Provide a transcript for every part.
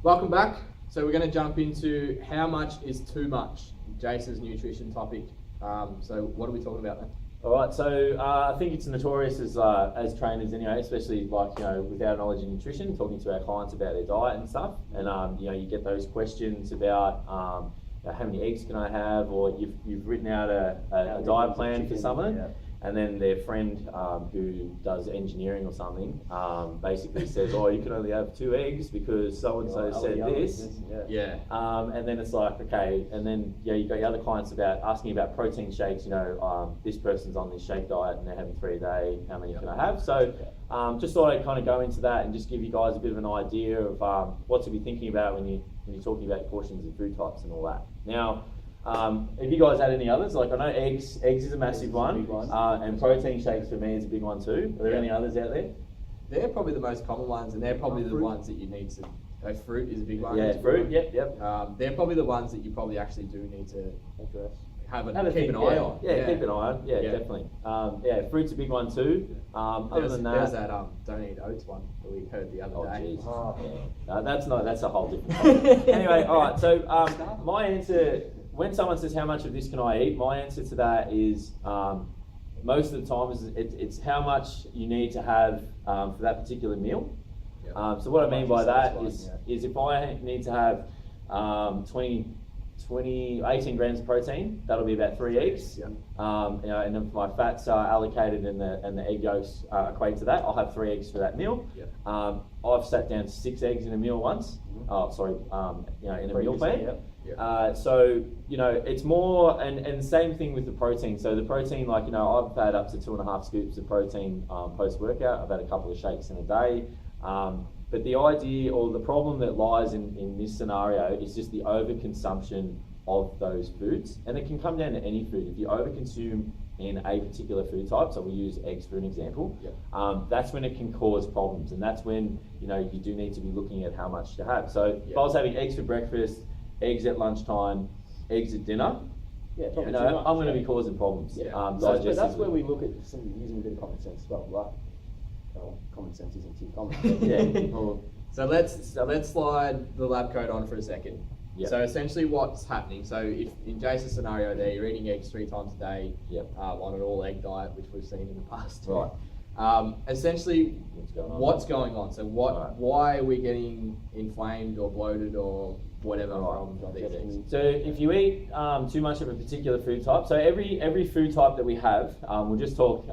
Welcome back. So we're going to jump into how much is too much, Jason's nutrition topic. So what are we talking about then? All right, so I think it's notorious as trainers anyway, especially like, with our knowledge in nutrition, talking to our clients about their diet and stuff. And, you get those questions about how many eggs can I have, or you've written out a diet plan for someone. Yeah. And then their friend who does engineering or something basically says, oh, you can only have 2 eggs because so-and-so said this. Yeah. And then it's like, okay, and then you've got your other clients asking about protein shakes, this person's on this shake diet and they're having 3 a day, how many can I have? So just thought I'd kind of go into that and just give you guys a bit of an idea of what to be thinking about when you're talking about portions of food types and all that. Now, if you guys had any others, like I know eggs is a massive one, and protein shakes for me is a big one too. Are there any others out there? They're probably the most common ones, and they're probably the ones that you need to. Fruit is a big one. Yeah, fruit. Yep. They're probably the ones that you probably actually do need to address. Keep an eye on. Yeah, keep an eye on. Yeah, definitely. Fruit's a big one too. Other than that, there's that don't eat oats one that we heard the other day. No, that's a whole different thing. Anyway, all right. So my answer. When someone says how much of this can I eat, my answer to that is most of the time it's how much you need to have for that particular meal. Yep. So what I mean by that is if I need to have 18 grams of protein, that'll be about 3 eggs. Yep. And if my fats are allocated and the egg yolks equate to that, I'll have 3 eggs for that meal. Yep. I've sat down 6 eggs in a meal once. In a meal plan. Yep. So it's more, and same thing with the protein. So the protein, I've had up to 2.5 scoops of protein post-workout. I've had a couple of shakes in a day. But the idea or the problem that lies in this scenario is just the overconsumption of those foods. And it can come down to any food. If you overconsume in a particular food type, so we use eggs for an example, that's when it can cause problems. And that's when, you do need to be looking at how much to have. So if I was having eggs for breakfast, eggs at lunchtime, eggs at dinner, I'm going to be causing problems. So that's where we look at using a bit of common sense as well, right? Common sense isn't too common. So let's slide the lab coat on for a second. Yep. So essentially what's happening, so if in Jason's scenario there, you're eating eggs 3 times a day on an all egg diet, which we've seen in the past. Right. Essentially, what's going on? So why are we getting inflamed or bloated or whatever from these eggs? So if you eat too much of a particular food type, so every food type that we have, we'll just talk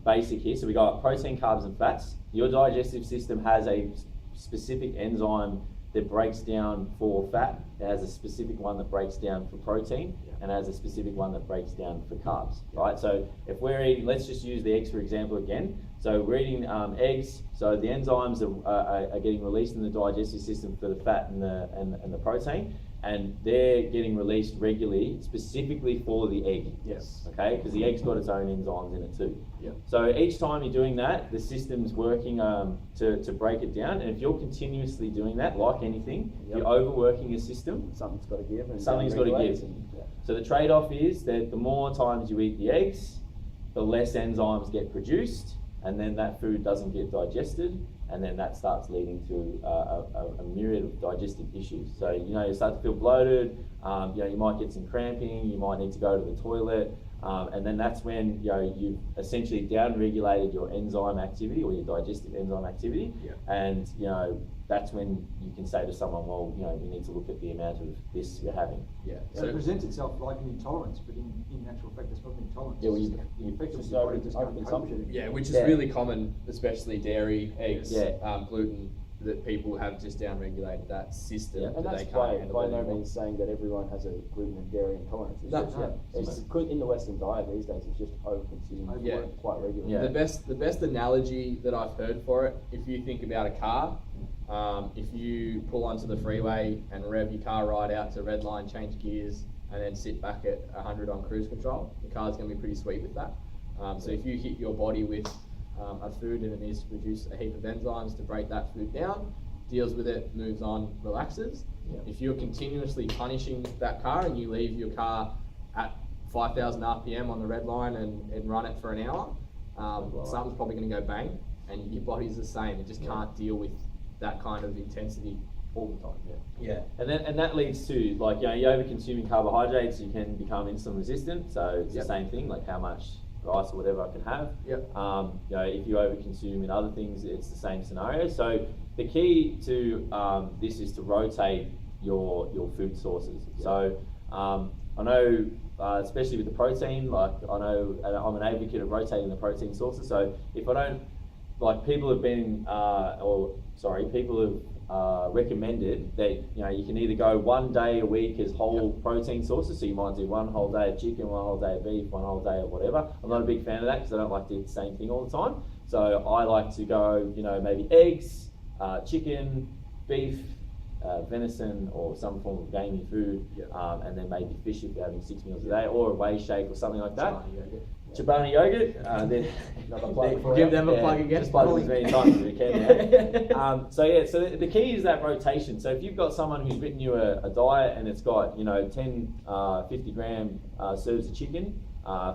basic here. So we got protein, carbs and fats. Your digestive system has a specific enzyme that breaks down for fat. It has a specific one that breaks down for protein, and has a specific one that breaks down for carbs, right? So if we're eating, let's just use the eggs for example again. So we're eating eggs, so the enzymes are getting released in the digestive system for the fat and the protein, and they're getting released regularly, specifically for the egg. Yes. Okay, because the egg's got its own enzymes in it too. Yeah. So each time you're doing that, the system's working to break it down, and if you're continuously doing that, like anything, you're overworking your system. Something's got to give. Something's got to give. So the trade-off is that the more times you eat the eggs, the less enzymes get produced, and then that food doesn't get digested, and then that starts leading to a myriad of digestive issues. So you start to feel bloated. You might get some cramping. You might need to go to the toilet, and then that's when you've essentially down-regulated your enzyme activity or your digestive enzyme activity, and that's when you can say to someone, well, you need to look at the amount of this you're having. So it presents itself like an intolerance, but in actual fact, it's not an intolerance. Yeah, well, you effectively overconsumption. Yeah, which is really common, especially dairy, eggs, gluten, that people have just down-regulated that system. And that's by no means saying that everyone has a gluten and dairy intolerance. It's just in the Western diet these days, it's just over-consuming quite regularly. Yeah. The best analogy that I've heard for it, if you think about a car, if you pull onto the freeway and rev your car right out to red line, change gears, and then sit back at 100 on cruise control, the car's going to be pretty sweet with that. So if you hit your body with a food and it needs to produce a heap of enzymes to break that food down, deals with it, moves on, relaxes. If you're continuously punishing that car and you leave your car at 5,000 RPM on the red line and run it for an hour, something's probably going to go bang, and your body's the same. It just can't deal with that kind of intensity all the time. Yeah. And that leads to, like, you know, you're over consuming carbohydrates, you can become insulin resistant. So it's the same thing, like how much rice or whatever I can have. Yep. You know, if you over consume in other things, it's the same scenario. So the key to this is to rotate your food sources. So I know, especially with the protein, like I know I'm an advocate of rotating the protein sources. So if I don't, like people have been, people have recommended that, you know, you can either go 1 day a week as whole protein sources. So you might do 1 whole day of chicken, 1 whole day of beef, 1 whole day of whatever. I'm not a big fan of that because I don't like to eat the same thing all the time. So I like to go, you know, maybe eggs, chicken, beef, venison or some form of gamey food, and then maybe fish if you're having 6 meals a day, or a whey shake or something like that. Chobani yogurt. Then give them a plug again. Just plug it as many times as we can. So the key is that rotation. So if you've got someone who's written you a diet and it's got, you know, 10, 50 gram serves of chicken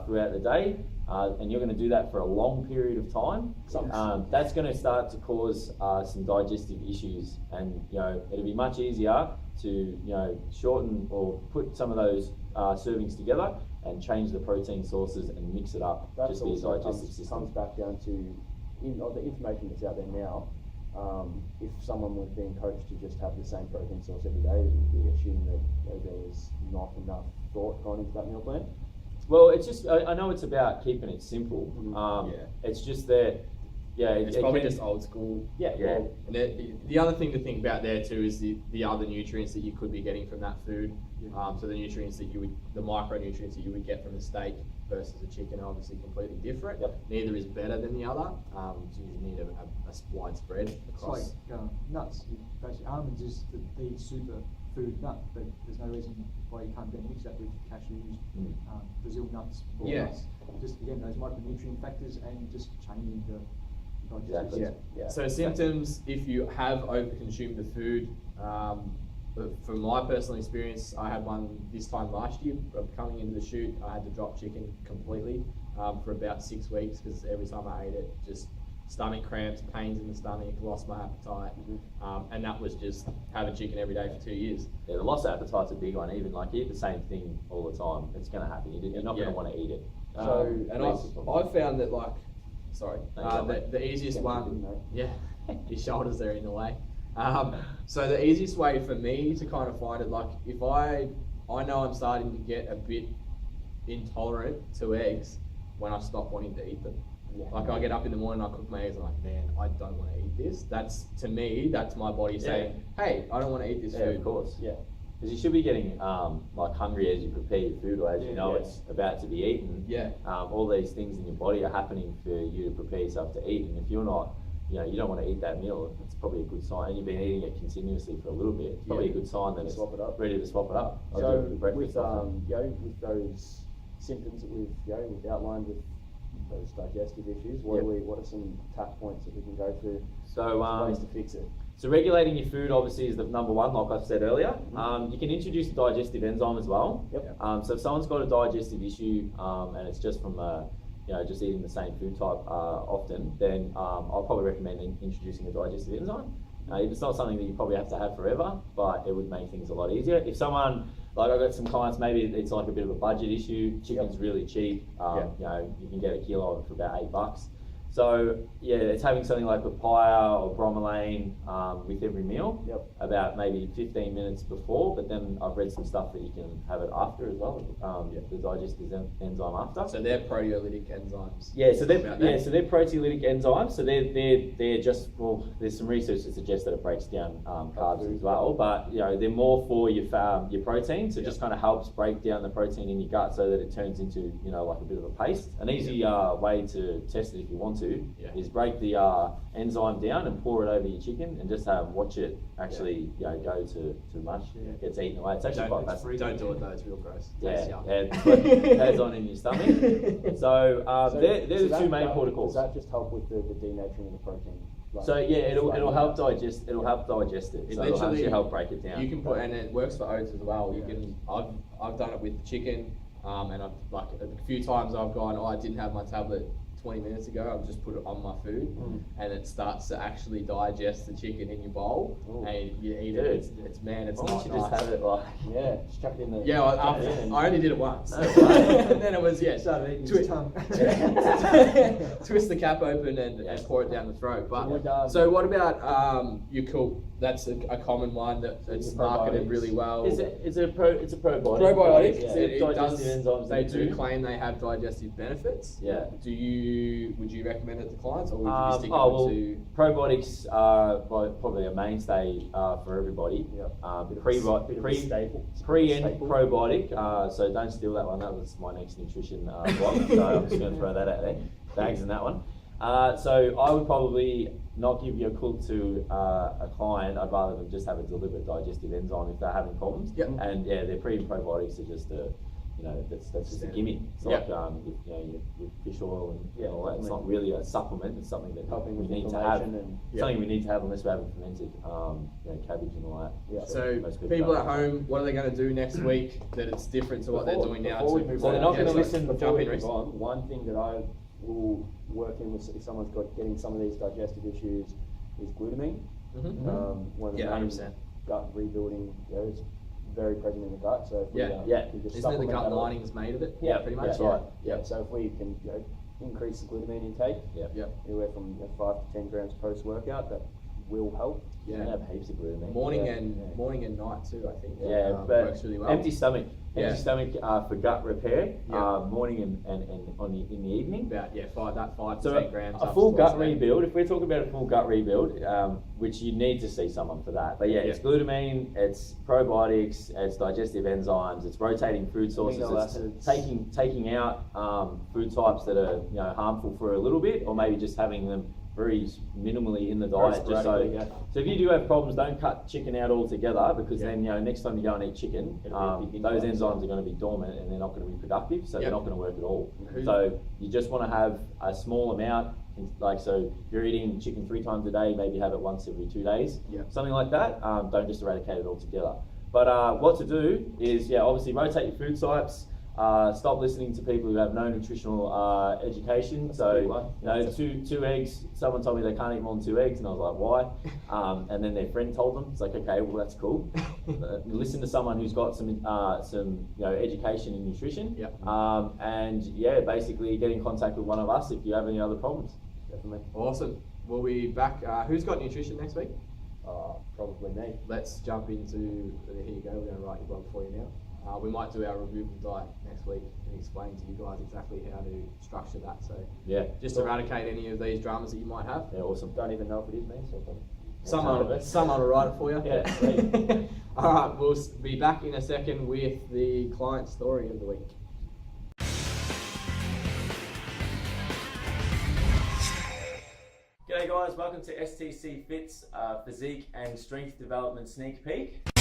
throughout the day, and you're going to do that for a long period of time, that's going to start to cause some digestive issues, and you know it'll be much easier to, you know, shorten or put some of those servings together and change the protein sources and mix it up. That just be a also digestive system. comes back down to the information that's out there now. If someone was being coached to just have the same protein source every day, it would be assumed that there was not enough thought gone into that meal plan. Well, it's just, I know it's about keeping it simple. It's just that, it's probably just old school. Yeah. And the other thing to think about there too is the other nutrients that you could be getting from that food. So the nutrients the micronutrients that you would get from a steak versus a chicken are obviously completely different. Neither is better than the other. So you need a widespread across. It's like nuts. Basically, almonds is the super food nut, but there's no reason why you can't then mix that with cashews, Brazil nuts, walnuts. Just again those micronutrient factors and just changing the digestive system. So symptoms, if you have overconsumed the food, from my personal experience, I had one this time last year. Coming into the shoot, I had to drop chicken completely for about 6 weeks because every time I ate it, just stomach cramps, pains in the stomach, lost my appetite, and that was just having chicken every day for 2 years. Yeah, the loss of appetite's a big one. Even like you eat the same thing all the time, it's going to happen. You're not going to want to eat it. And I've found that the easiest one, your shoulders are in the way. So the easiest way for me to kind of find it, like if I know I'm starting to get a bit intolerant to eggs when I stop wanting to eat them. Like I get up in the morning, I cook my eggs, I'm like, man, I don't want to eat this. That's, to me, that's my body saying, hey, I don't want to eat this food. Of course. Because you should be getting like hungry as you prepare your food, or as you know it's about to be eaten. All these things in your body are happening for you to prepare yourself to eat, and if you're not, you know, you don't want to eat that meal, it's probably a good sign. And you've been eating it continuously for a little bit, it's probably a good sign that it's ready to swap it up. So with those symptoms that we've outlined with those digestive issues, what are some tap points that we can go through? So ways to fix it. So regulating your food obviously is the number one, like I've said earlier. You can introduce a digestive enzyme as well. So if someone's got a digestive issue and it's just from just eating the same food type often, then I'll probably recommend introducing a digestive enzyme. It's not something that you probably have to have forever, but it would make things a lot easier. If someone, like I've got some clients, maybe it's like a bit of a budget issue, chicken's really cheap, you can get a kilo of it for about $8. So it's having something like papaya or bromelain with every meal, about maybe 15 minutes before, but then I've read some stuff that you can have it after as well, the digestive enzyme after. So they're proteolytic enzymes. So they're proteolytic enzymes. So they're just, well, there's some research that suggests that it breaks down carbs as well, but they're more for your protein, so it just kind of helps break down the protein in your gut so that it turns into like a bit of a paste. An easy way to test it if you want to is break the enzyme down and pour it over your chicken and just watch it actually go to mush. It gets eaten away. It's actually quite fascinating. Don't do it though, it's real gross. It goes on in your stomach. So they're the two main protocols. Does that just help with the denaturing of the protein? So it'll help digest. It'll help digest it. So it'll actually help break it down. You can put, and it works for oats as well. You can. I've done it with chicken, and I've a few times I've gone, I didn't have my tablet 20 minutes ago, I've just put it on my food, and it starts to actually digest the chicken in your bowl, and you eat it. It's Why not don't you just nice. have it like? Yeah, just chuck it in the. Yeah, I only did it once. No. And then it was, Started eating his tongue. twist the cap open and pour it down the throat. Would, But so what about you cook? That's a common one that's marketed really well. It's a probiotic. Probiotic. Yeah. It does, Digestive enzymes. they in it do too. claim they have digestive benefits. Yeah. Would you recommend it to clients, or would you stick them to? Probiotics are probably a mainstay for everybody. Yep. Pre and probiotic. So don't steal that one. That was my next nutrition blog. So I'm just going to throw that out there. Bags in that one. So I would probably not give you a cook to a client. I'd rather them just have a deliberate digestive enzyme if they're having problems. Yep. And yeah, their pre and probiotics are just that's just a gimme. It's Yep. like your fish oil and all that. It's definitely. not really a supplement. It's something that Helping we with need to have. inflammation and Something we need to have unless we have fermented cabbage and all that. Yeah. So most people don't. at home, what are they going to do next week that it's different to what they're doing now? Before we move So on, they're not yeah, gonna sorry, listen before jump we in, move Reece. on, one thing that I will work in with if someone's getting some of these digestive issues is glutamine. One of the Yeah, main 100%. gut rebuilding is very present in the gut. So if we, Yeah. can just Isn't it the supplement gut that lining is made of it? Yeah, pretty much. that's right. Yeah. So if we can increase the glutamine intake, Yep. anywhere from 5 to 10 grams post workout, that will help. You Yeah. can have heaps of glutamine. Morning Yeah. and morning and night too, I think. Yeah, but works really well. empty stomach. Yeah. Empty stomach for gut repair. Yeah. Morning and in the evening. About 5 to So 10 grams. a up full to gut twice a day. rebuild. If we're talking about a full gut rebuild, which you need to see someone for that. But yeah, it's glutamine, it's probiotics, it's digestive enzymes, it's rotating food sources, Amino it's acids. taking out food types that are harmful for a little bit, or maybe just having them very minimally in the diet. Just so, sporadically, yeah. so if you do have problems, don't cut chicken out altogether, because Yeah. then next time you go and eat chicken, It'll be a big those influence. enzymes are going to be dormant and they're not going to be productive, so Yep. they're not going to work at all. Who- So you just want to have a small amount, so if you're eating chicken 3 times a day, maybe have it once every 2 days, Yep. something like that. Don't just eradicate it altogether. But what to do is, obviously rotate your food types. Stop listening to people who have no nutritional education. That's a big one. Two eggs. Someone told me they can't eat more than 2 eggs, and I was like, why? And then their friend told them. It's like, okay, well that's cool. Listen to someone who's got some education in nutrition. Yep. And basically get in contact with one of us if you have any other problems. Definitely. Awesome. We'll be back. Who's got nutrition next week? Probably me. Let's jump into, here you go, we're going to write your blog for you now. We might do our removable diet next week and explain to you guys exactly how to structure that. So Yeah. just eradicate any of these dramas that you might have. Yeah. Awesome. Don't even know if it is me, so Someone will write it for you. Yeah, sweet. All right, we'll be back in a second with the client story of the week. G'day guys, welcome to STCfit's Physique and Strength Development Sneak Peek.